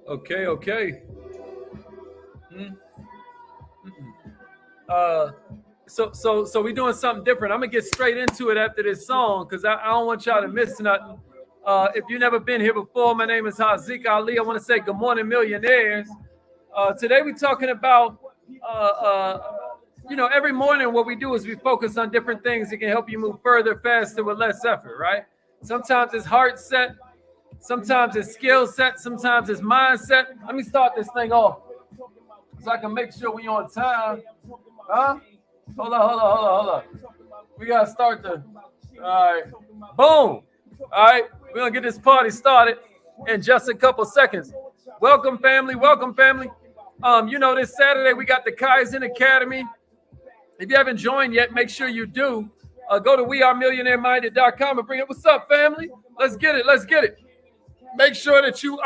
Okay. So we doing something different. I'm gonna get straight into it after this song because I don't want y'all to miss nothing. If you've never been here before, my name is Haziq Ali. I want to say good morning, millionaires. Today we're talking about, every morning what we do is we focus on different things that can help you move further, faster, with less effort, right? Sometimes it's heart set, sometimes it's skill set, sometimes it's mindset. Let me start this thing off so I can make sure we on time. Huh? Hold on. We gotta start the. All right. Boom. All right. We're gonna get this party started in just a couple seconds. Welcome, family. This Saturday we got the Kaizen Academy. If you haven't joined yet, make sure you do. Go to wearemillionaireminded.com and bring it. What's up, family? Let's get it. Make sure that you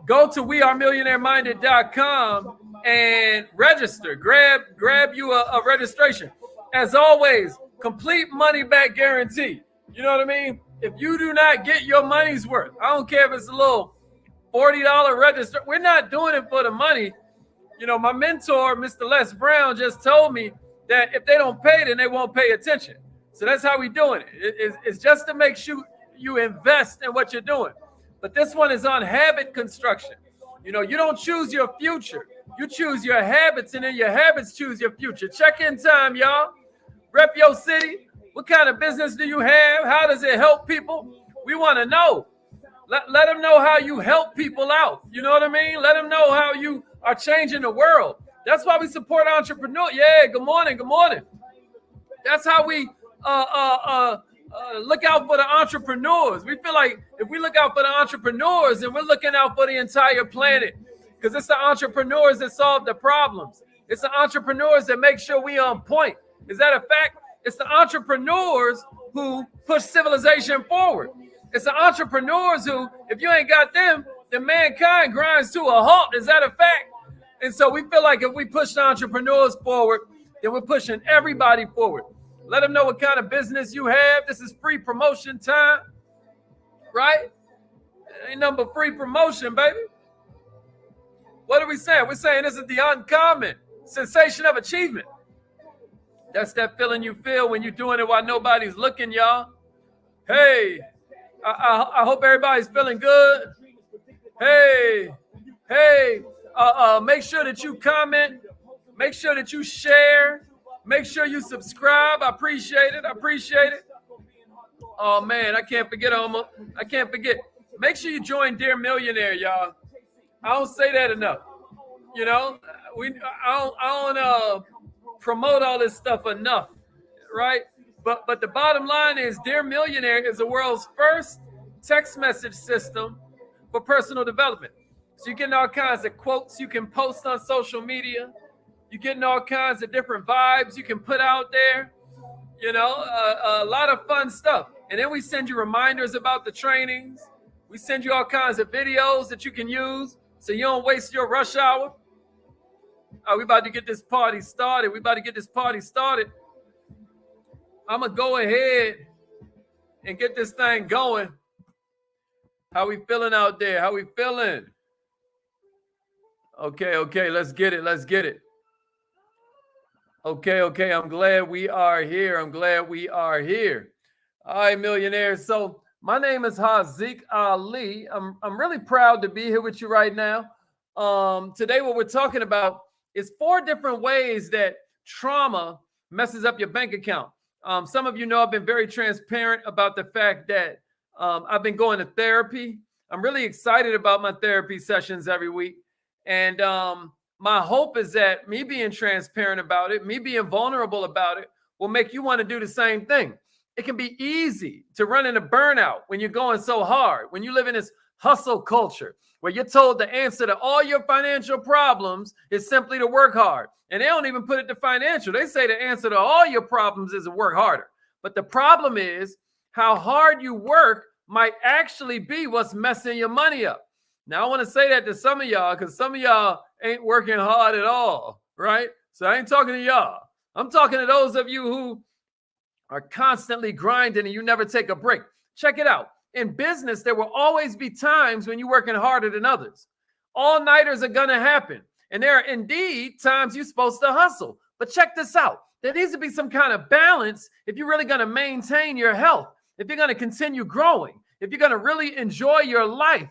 go to wearemillionaireminded.com and register. Grab you a registration. As always, complete money back guarantee. You know what I mean? If you do not get your money's worth, I don't care if it's a little $40 register. We're not doing it for the money. You know, my mentor, Mr. Les Brown, just told me that if they don't pay, then they won't pay attention. So that's how we doing it. It's just to make sure you invest in what you're doing. But this one is on habit construction. You know, you don't choose your future. You choose your habits, and then your habits choose your future. Check-in time, y'all. Rep your city. What kind of business do you have? How does it help people? We want to know. Let them know how you help people out. You know what I mean? Let them know how you are changing the world. That's why we support entrepreneurs. Yeah, good morning. That's how we look out for the entrepreneurs. We feel like if we look out for the entrepreneurs, then we're looking out for the entire planet, because it's the entrepreneurs that solve the problems. It's the entrepreneurs that make sure we on point. Is that a fact? It's the entrepreneurs who push civilization forward. It's the entrepreneurs who, if you ain't got them, then mankind grinds to a halt. Is that a fact? And so we feel like if we push the entrepreneurs forward, then we're pushing everybody forward. Let them know what kind of business you have. This is free promotion time, right? Ain't number free promotion, baby. What are we saying? We're saying this is the uncommon sensation of achievement. That's that feeling you feel when you're doing it while nobody's looking, y'all. Hey, I hope everybody's feeling good. Hey, make sure that you comment. Make sure that you share. Make sure you subscribe. I appreciate it. Oh, man, I can't forget. Make sure you join Dear Millionaire, y'all. I don't say that enough. You know, I don't promote all this stuff enough, right? But the bottom line is Dear Millionaire is the world's first text message system for personal development. So you're getting all kinds of quotes you can post on social media. You're getting all kinds of different vibes you can put out there. You know, a lot of fun stuff. And then we send you reminders about the trainings. We send you all kinds of videos that you can use so you don't waste your rush hour. We about to get this party started. I'm going to go ahead and get this thing going. How we feeling out there? How we feeling? Okay. Let's get it. Okay. I'm glad we are here. All right, millionaires. So my name is Haziq Ali. I'm really proud to be here with you right now. Today, what we're talking about is 4 different ways that trauma messes up your bank account. Some of you know I've been very transparent about the fact that I've been going to therapy. I'm really excited about my therapy sessions every week. And my hope is that me being transparent about it, me being vulnerable about it, will make you want to do the same thing. It can be easy to run into burnout when you're going so hard, when you live in this hustle culture where you're told the answer to all your financial problems is simply to work hard. And they don't even put it to financial. They say the answer to all your problems is to work harder. But the problem is how hard you work might actually be what's messing your money up. Now, I want to say that to some of y'all because some of y'all ain't working hard at all, right? So I ain't talking to y'all. I'm talking to those of you who are constantly grinding and you never take a break. Check it out. in business, there will always be times when you're working harder than others. All-nighters are going to happen. And there are indeed times you're supposed to hustle. But check this out. There needs to be some kind of balance if you're really going to maintain your health, if you're going to continue growing, if you're going to really enjoy your life.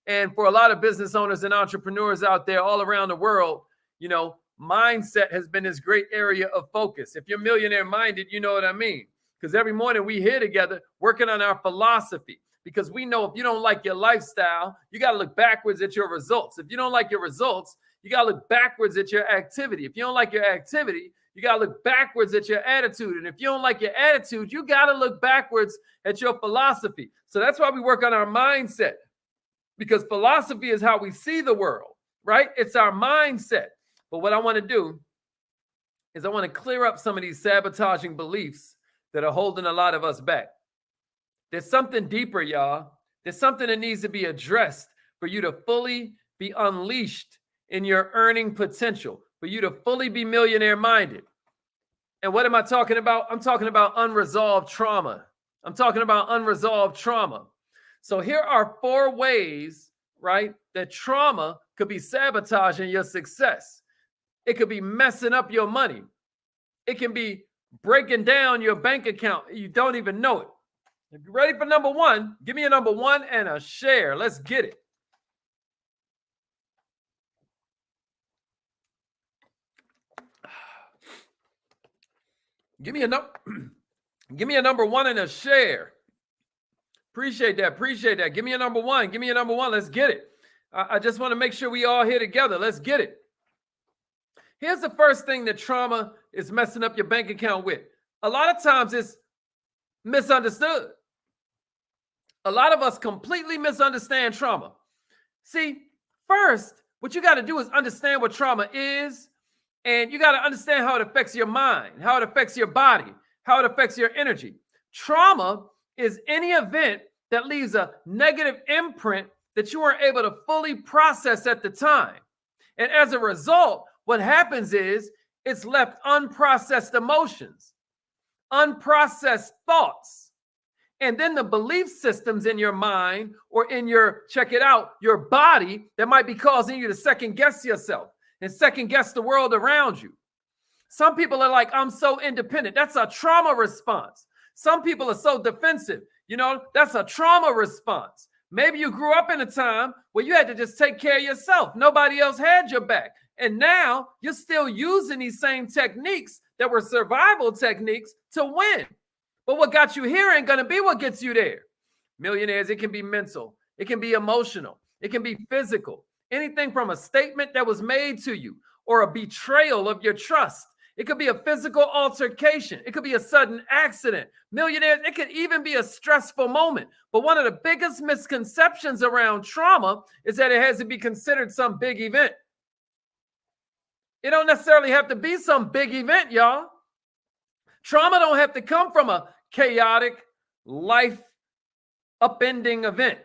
And for a lot of business owners and entrepreneurs out there all around the world, you know, mindset has been this great area of focus. If you're millionaire minded, you know what I mean. Because every morning we here together working on our philosophy. Because we know if you don't like your lifestyle, you got to look backwards at your results. If you don't like your results, you got to look backwards at your activity. If you don't like your activity, you got to look backwards at your attitude. And if you don't like your attitude, you got to look backwards at your philosophy. So that's why we work on our mindset. Because philosophy is how we see the world, right? It's our mindset. But what I want to do is I want to clear up some of these sabotaging beliefs that are holding a lot of us back. There's something deeper, y'all. There's something that needs to be addressed for you to fully be unleashed in your earning potential, for you to fully be millionaire minded. And what am I talking about? I'm talking about unresolved trauma. I'm talking about unresolved trauma. So here are 4 ways, right, that trauma could be sabotaging your success. It could be messing up your money. It can be breaking down your bank account. You don't even know it. If you're ready for number 1, give me a number 1 and a share. Let's get it. Give me a number 1 and a share. Appreciate that. Appreciate that. Give me a number 1. Give me a number 1. Let's get it. I just want to make sure we all here together. Let's get it. Here's the first thing that trauma is messing up your bank account with. A lot of times it's misunderstood. A lot of us completely misunderstand trauma. See, first, what you got to do is understand what trauma is, and you got to understand how it affects your mind, how it affects your body, how it affects your energy. Trauma is any event that leaves a negative imprint that you weren't able to fully process at the time. And as a result, what happens is it's left unprocessed emotions, unprocessed thoughts, and then the belief systems in your mind or in your, check it out, your body that might be causing you to second guess yourself and second guess the world around you. Some people are like, I'm so independent. That's a trauma response. Some people are so defensive. You know, that's a trauma response. Maybe you grew up in a time where you had to just take care of yourself. Nobody else had your back. And now you're still using these same techniques that were survival techniques to win. But what got you here ain't going to be what gets you there. Millionaires, it can be mental. It can be emotional. It can be physical. Anything from a statement that was made to you or a betrayal of your trust. It could be a physical altercation. It could be a sudden accident. Millionaires, it could even be a stressful moment. But one of the biggest misconceptions around trauma is that it has to be considered some big event. It don't necessarily have to be some big event, y'all. Trauma don't have to come from a chaotic, life upending event.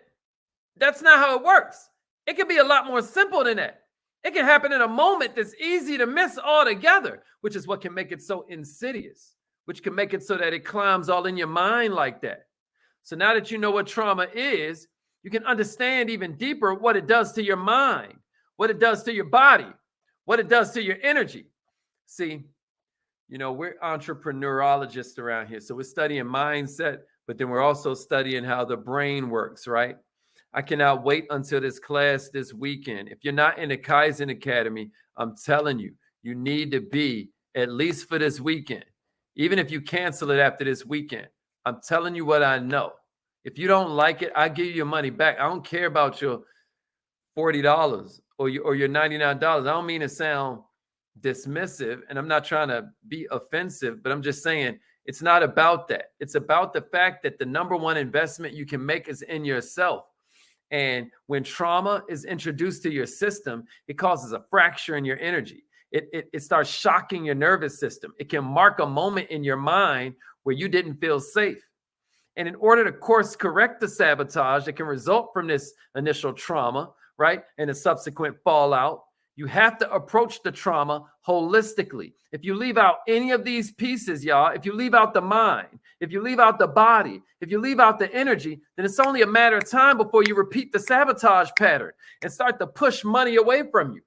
That's not how it works. It can be a lot more simple than that. It can happen in a moment that's easy to miss altogether, which is what can make it so insidious, which can make it so that it climbs all in your mind like that. So now that you know what trauma is, you can understand even deeper what it does to your mind, what it does to your body, what it does to your energy. See, you know, we're entrepreneurologists around here. So we're studying mindset, but then we're also studying how the brain works, right? I cannot wait until this class this weekend. If you're not in the Kaizen Academy, I'm telling you, you need to be at least for this weekend. Even if you cancel it after this weekend, I'm telling you what I know. If you don't like it, I give you your money back. I don't care about your $40 or your $99. I don't mean to sound dismissive, and I'm not trying to be offensive, but I'm just saying it's not about that. It's about the fact that the number one investment you can make is in yourself. And when trauma is introduced to your system, it causes a fracture in your energy. It starts shocking your nervous system. It can mark a moment in your mind where you didn't feel safe. And in order to course correct the sabotage that can result from this initial trauma, right, and the subsequent fallout, You have to approach the trauma holistically. If you leave out any of these pieces, y'all, if you leave out the mind, if you leave out the body, if you leave out the energy, then it's only a matter of time before you repeat the sabotage pattern and start to push money away from you.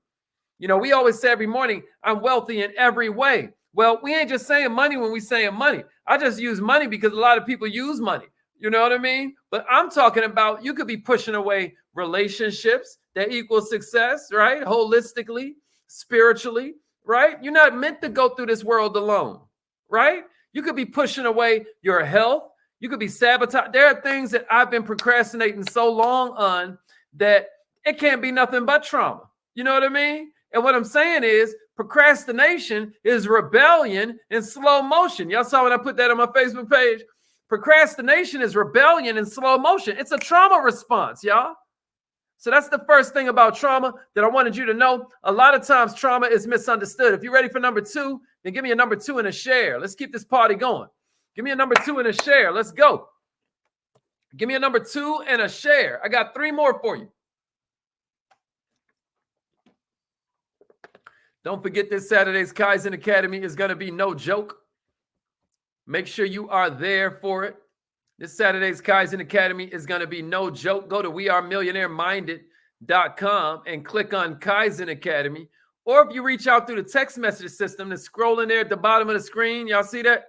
You know, we always say every morning, I'm wealthy in every way. Well, we ain't just saying money when we saying money. I just use money because a lot of people use money. You know what I mean? But I'm talking about you could be pushing away relationships that equal success, right? Holistically, spiritually, right? You're not meant to go through this world alone, right? You could be pushing away your health. You could be sabotaging. There are things that I've been procrastinating so long on that it can't be nothing but trauma. You know what I mean? And what I'm saying is procrastination is rebellion in slow motion. Y'all saw when I put that on my Facebook page? Procrastination is rebellion in slow motion. It's a trauma response, y'all. So that's the first thing about trauma that I wanted you to know. A lot of times trauma is misunderstood. If you're ready for number 2, then give me a number 2 and a share. Let's keep this party going. Give me a number 2 and a share. Let's go. Give me a number 2 and a share. I got 3 more for you. Don't forget this Saturday's Kaizen Academy is going to be no joke. Make sure you are there for it. This Saturday's Kaizen Academy is going to be no joke. Go to wearemillionaireminded.com and click on Kaizen Academy. Or if you reach out through the text message system that's scrolling there at the bottom of the screen, y'all see that?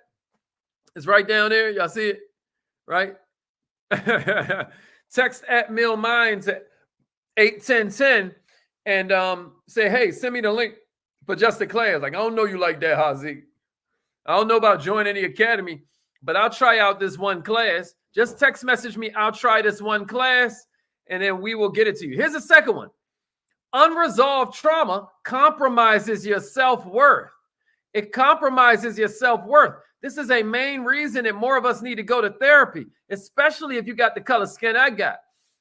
It's right down there. Y'all see it? Right? Text at Mill Minds at 81010 and say, hey, send me the link for just the class. Like, I don't know you like that, Haziq. I don't know about joining the academy, but I'll try out this one class. Just text message me. I'll try this one class, and then we will get it to you. Here's the second one. Unresolved trauma compromises your self-worth. It compromises your self-worth. This is a main reason that more of us need to go to therapy, especially if you got the color skin I got.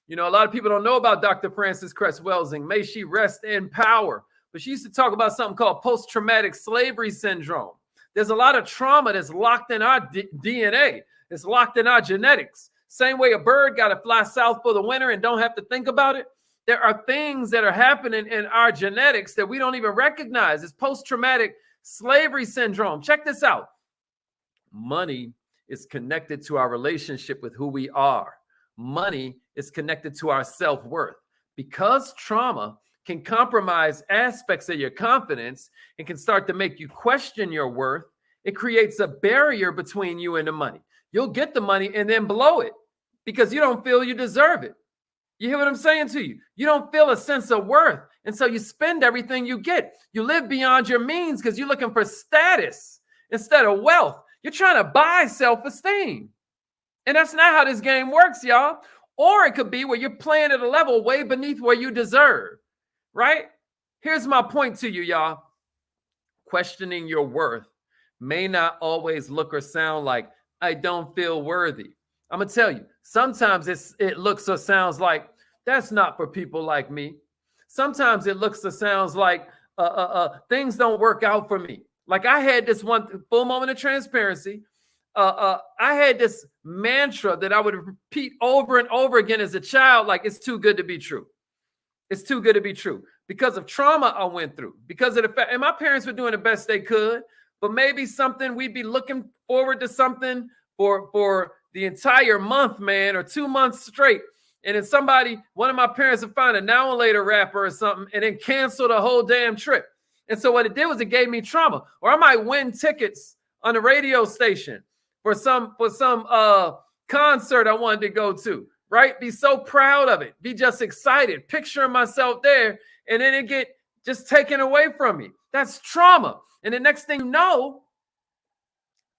You know, a lot of people don't know about Dr. Frances Cress Welsing. May she rest in power. But she used to talk about something called post-traumatic slavery syndrome. There's a lot of trauma that's locked in our DNA. It's locked in our genetics. Same way a bird got to fly south for the winter and don't have to think about it. There are things that are happening in our genetics that we don't even recognize. It's post-traumatic slavery syndrome. Check this out. Money is connected to our relationship with who we are. Money is connected to our self-worth. Because trauma can compromise aspects of your confidence and can start to make you question your worth, it creates a barrier between you and the money. You'll get the money and then blow it because you don't feel you deserve it. You hear what I'm saying to you? You don't feel a sense of worth. And so you spend everything you get. You live beyond your means because you're looking for status instead of wealth. You're trying to buy self-esteem. And that's not how this game works, y'all. Or it could be where you're playing at a level way beneath where you deserve. Right? Here's my point to you, y'all. Questioning your worth may not always look or sound like, I don't feel worthy. I'm going to tell you, sometimes it looks or sounds like, that's not for people like me. Sometimes it looks or sounds like, things don't work out for me. Like I had this one full moment of transparency. I had this mantra that I would repeat over and over again as a child, like it's too good to be true. It's too good to be true because of trauma I went through, because of the fact, and my parents were doing the best they could, but maybe something we'd be looking forward to something for the entire month, man, or 2 months straight. And then one of my parents would find a now and later rapper or something and then cancel the whole damn trip. And so what it did was it gave me trauma. Or I might win tickets on the radio station for some concert I wanted to go to. Right? Be so proud of it. Be just excited. Picturing myself there. And then it get just taken away from me. That's trauma. And the next thing you know,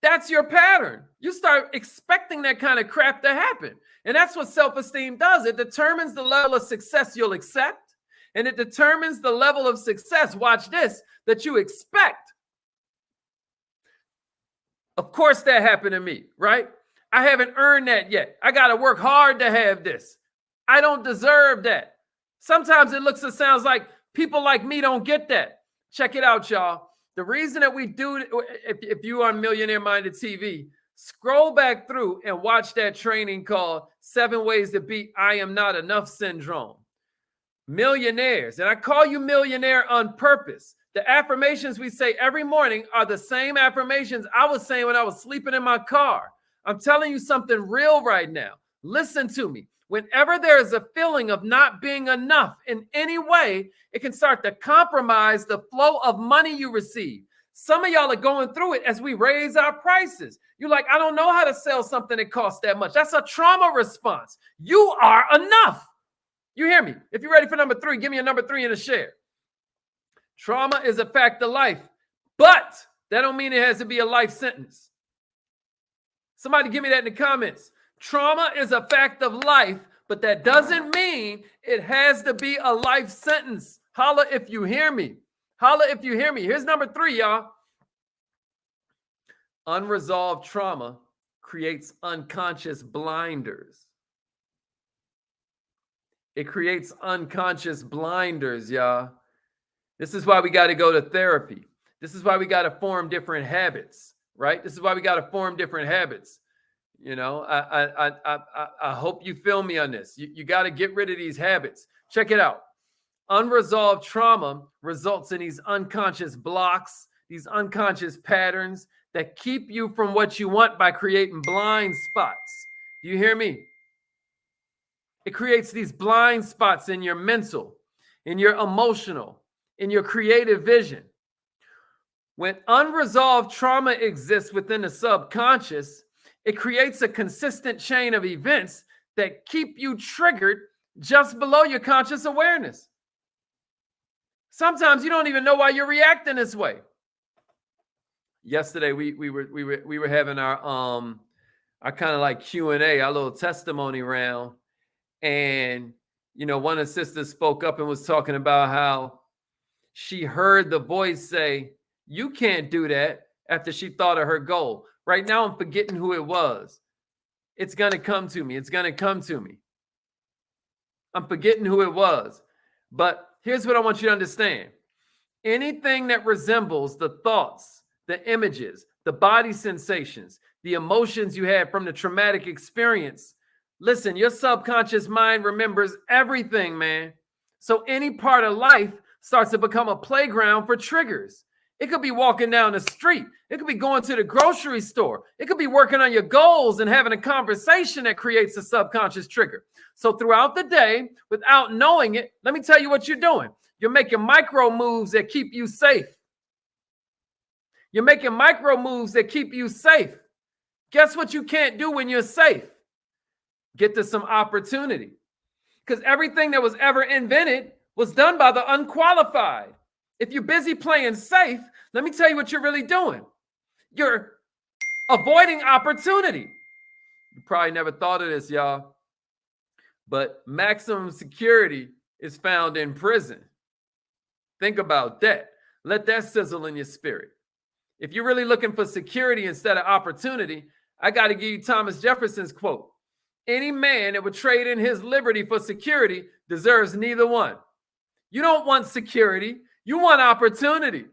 that's your pattern. You start expecting that kind of crap to happen. And that's what self-esteem does. It determines the level of success you'll accept. And it determines the level of success, watch this, that you expect. Of course that happened to me, right? I haven't earned that yet. I got to work hard to have this. I don't deserve that. Sometimes it looks and sounds like people like me don't get that. Check it out, y'all. The reason that we do, if you are on Millionaire Minded TV, scroll back through and watch that training called 7 Ways to Beat I Am Not Enough Syndrome. millionaires. And I call you millionaire on purpose. The affirmations we say every morning are the same affirmations I was saying when I was sleeping in my car. I'm telling you something real right now. Listen to me. Whenever there is a feeling of not being enough in any way, it can start to compromise the flow of money you receive. Some of y'all are going through it as we raise our prices. You're like, I don't know how to sell something that costs that much. That's a trauma response. You are enough. You hear me? If you're ready for number 3, give me a number 3 in a share. Trauma is a fact of life, but that don't mean it has to be a life sentence. Somebody give me that in the comments. Trauma is a fact of life, but that doesn't mean it has to be a life sentence. Holla if you hear me. Holla if you hear me. Here's number 3, y'all. Unresolved trauma creates unconscious blinders. It creates unconscious blinders, y'all. This is why we got to go to therapy. This is why we got to form different habits, right? This is why we got to form different habits. You know, I hope you feel me on this. You got to get rid of these habits. Check it out. Unresolved trauma results in these unconscious blocks, these unconscious patterns that keep you from what you want by creating blind spots. Do you hear me? It creates these blind spots in your mental, in your emotional, in your creative vision. When unresolved trauma exists within the subconscious, it creates a consistent chain of events that keep you triggered just below your conscious awareness. Sometimes you don't even know why you're reacting this way. Yesterday we were having our kind of like Q&A, our little testimony round, and you know, one of the sisters spoke up and was talking about how she heard the voice say, "You can't do that," after she thought of her goal. Right now, I'm forgetting who it was. It's going to come to me. It's going to come to me. I'm forgetting who it was. But here's what I want you to understand. Anything that resembles the thoughts, the images, the body sensations, the emotions you had from the traumatic experience, listen, your subconscious mind remembers everything, man. So any part of life starts to become a playground for triggers. It could be walking down the street. It could be going to the grocery store. It could be working on your goals and having a conversation that creates a subconscious trigger. So throughout the day, without knowing it, let me tell you what you're doing. You're making micro moves that keep you safe. You're making micro moves that keep you safe. Guess what you can't do when you're safe? Get to some opportunity. Because everything that was ever invented was done by the unqualified. If you're busy playing safe, let me tell you what you're really doing. You're avoiding opportunity. You probably never thought of this, y'all. But maximum security is found in prison. Think about that. Let that sizzle in your spirit. If you're really looking for security instead of opportunity, I got to give you Thomas Jefferson's quote. Any man that would trade in his liberty for security deserves neither one. You don't want security. You want opportunity.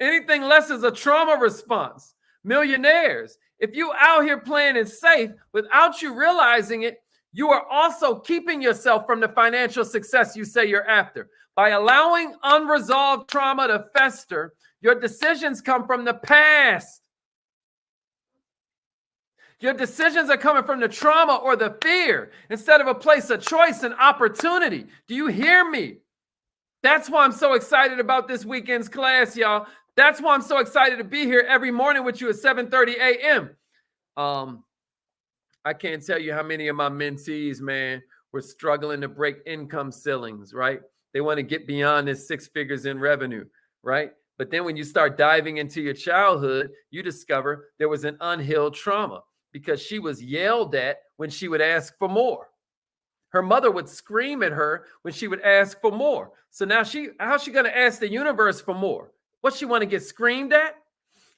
Anything less is a trauma response. Millionaires, if you out here playing it safe without you realizing it, you are also keeping yourself from the financial success you say you're after. By allowing unresolved trauma to fester, your decisions come from the past. Your decisions are coming from the trauma or the fear instead of a place of choice and opportunity. Do you hear me? That's why I'm so excited about this weekend's class, y'all. That's why I'm so excited to be here every morning with you at 7:30 a.m. I can't tell you how many of my mentees, man, were struggling to break income ceilings, right? They want to get beyond this 6 figures in revenue, right? But then when you start diving into your childhood, you discover there was an unhealed trauma because she was yelled at when she would ask for more. Her mother would scream at her when she would ask for more. So now how's she going to ask the universe for more? What, she want to get screamed at?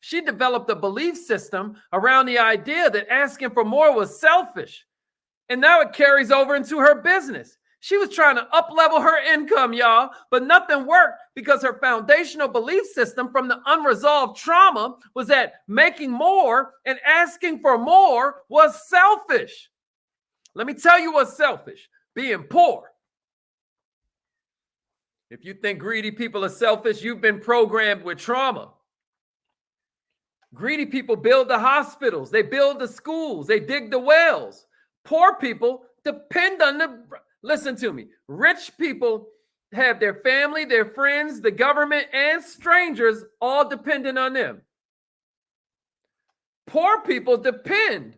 She developed a belief system around the idea that asking for more was selfish. And now it carries over into her business. She was trying to up-level her income, y'all, but nothing worked because her foundational belief system from the unresolved trauma was that making more and asking for more was selfish. Let me tell you what's selfish. Being poor. If you think greedy people are selfish, you've been programmed with trauma. Greedy people build the hospitals, they build the schools, they dig the wells. Poor people depend on listen to me, rich people have their family, their friends, the government, and strangers all dependent on them. Poor people depend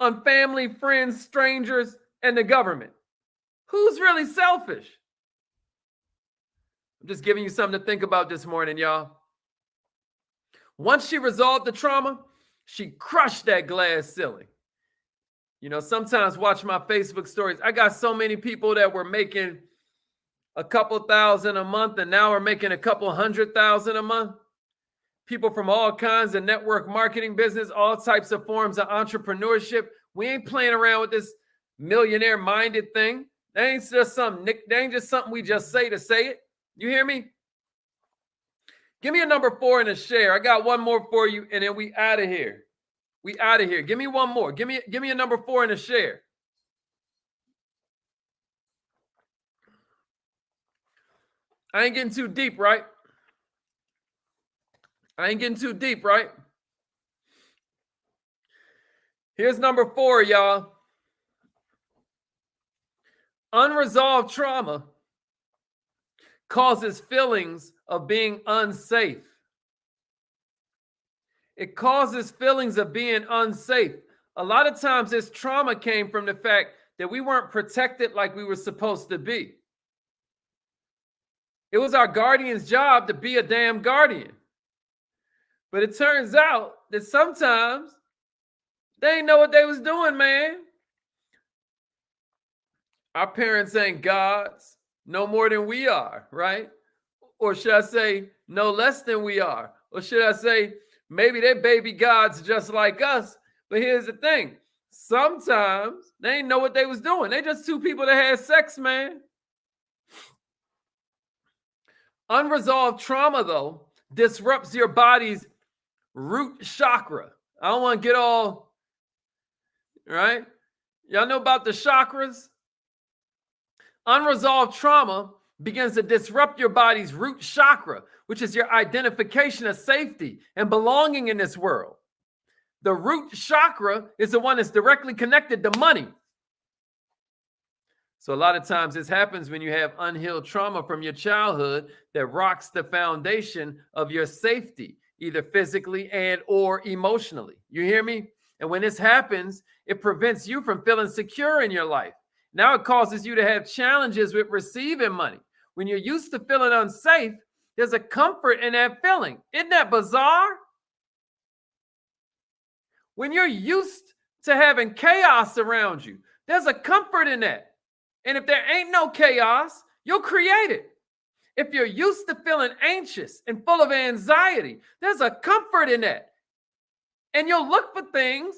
on family, friends, strangers, and the government. Who's really selfish? I'm just giving you something to think about this morning, y'all. Once she resolved the trauma, she crushed that glass ceiling. You know, sometimes watch my Facebook stories. I got so many people that were making a couple thousand a month and now are making a couple 100,000 a month. People from all kinds of network marketing business, all types of forms of entrepreneurship. We ain't playing around with this millionaire minded thing. That ain't just something we just say to say it. You hear me? Give me a number 4 and a share. I got one more for you, and then we out of here. We out of here. Give me one more. Give me a number 4 and a share. I ain't getting too deep, right? Here's number 4, y'all. Unresolved trauma causes feelings of being unsafe. It causes feelings of being unsafe. A lot of times this trauma came from the fact that we weren't protected like we were supposed to be. It was our guardian's job to be a damn guardian. But it turns out that sometimes they didn't know what they was doing, man. Our parents ain't gods no more than we are, right? Or should I say no less than we are? Or should I say maybe they're baby gods just like us? But here's the thing. Sometimes they didn't know what they was doing. They just two people that had sex, man. Unresolved trauma, though, disrupts your body's root chakra. I don't want to get all, right? Y'all know about the chakras? Unresolved trauma begins to disrupt your body's root chakra, which is your identification of safety and belonging in this world. The root chakra is the one that's directly connected to money. So a lot of times this happens when you have unhealed trauma from your childhood that rocks the foundation of your safety, either physically and or emotionally. You hear me? And when this happens, it prevents you from feeling secure in your life. Now it causes you to have challenges with receiving money. When you're used to feeling unsafe, there's a comfort in that feeling. Isn't that bizarre? When you're used to having chaos around you, there's a comfort in that. And if there ain't no chaos, you'll create it. If you're used to feeling anxious and full of anxiety, there's a comfort in that. And you'll look for things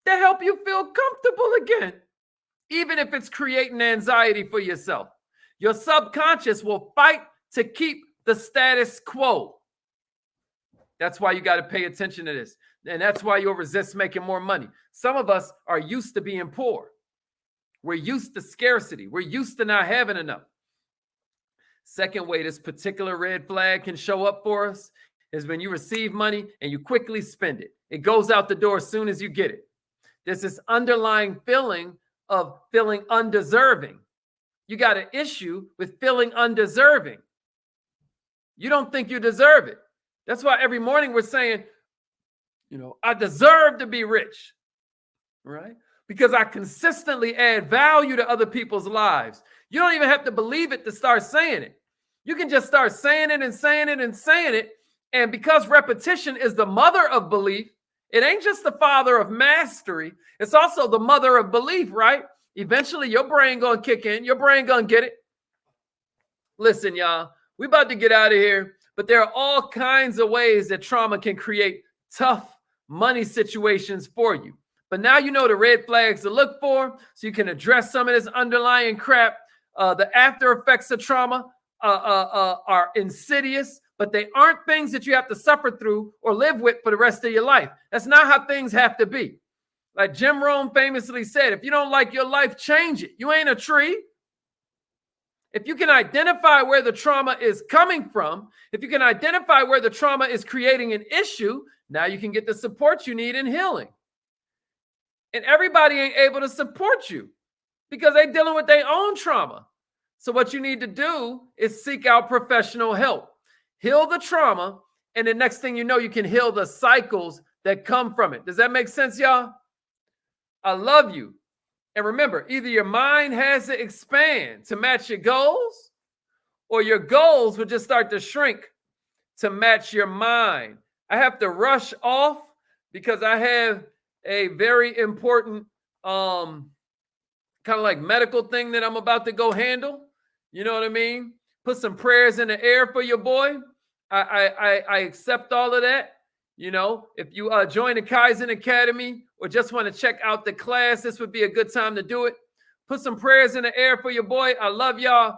that help you feel comfortable again, even if it's creating anxiety for yourself. Your subconscious will fight to keep the status quo. That's why you got to pay attention to this. And that's why you'll resist making more money. Some of us are used to being poor. We're used to scarcity. We're used to not having enough. Second way this particular red flag can show up for us is when you receive money and you quickly spend it. It goes out the door as soon as you get it. There's this underlying feeling of feeling undeserving. You got an issue with feeling undeserving. You don't think you deserve it. That's why every morning we're saying, I deserve to be rich, right? Because I consistently add value to other people's lives. You don't even have to believe it to start saying it. You can just start saying it and saying it and saying it. And because repetition is the mother of belief, it ain't just the father of mastery. It's also the mother of belief, right? Eventually, your brain gonna kick in. Your brain gonna get it. Listen, y'all, we about to get out of here. But there are all kinds of ways that trauma can create tough money situations for you. But now you know the red flags to look for, so you can address some of this underlying crap. The after effects of trauma are insidious, but they aren't things that you have to suffer through or live with for the rest of your life. That's not how things have to be. Like Jim Rohn famously said, if you don't like your life, change it. You ain't a tree. If you can identify where the trauma is coming from, if you can identify where the trauma is creating an issue, now you can get the support you need in healing. And everybody ain't able to support you because they're dealing with their own trauma. So what you need to do is seek out professional help. Heal the trauma, and the next thing you know, you can heal the cycles that come from it. Does that make sense, y'all? I love you. And remember, either your mind has to expand to match your goals, or your goals will just start to shrink to match your mind. I have to rush off because I have a very important kind of like medical thing that I'm about to go handle. You know what I mean? Put some prayers in the air for your boy. I accept all of that. You know, if you join the Kaizen Academy or just want to check out the class, this would be a good time to do it. Put some prayers in the air for your boy. I love y'all.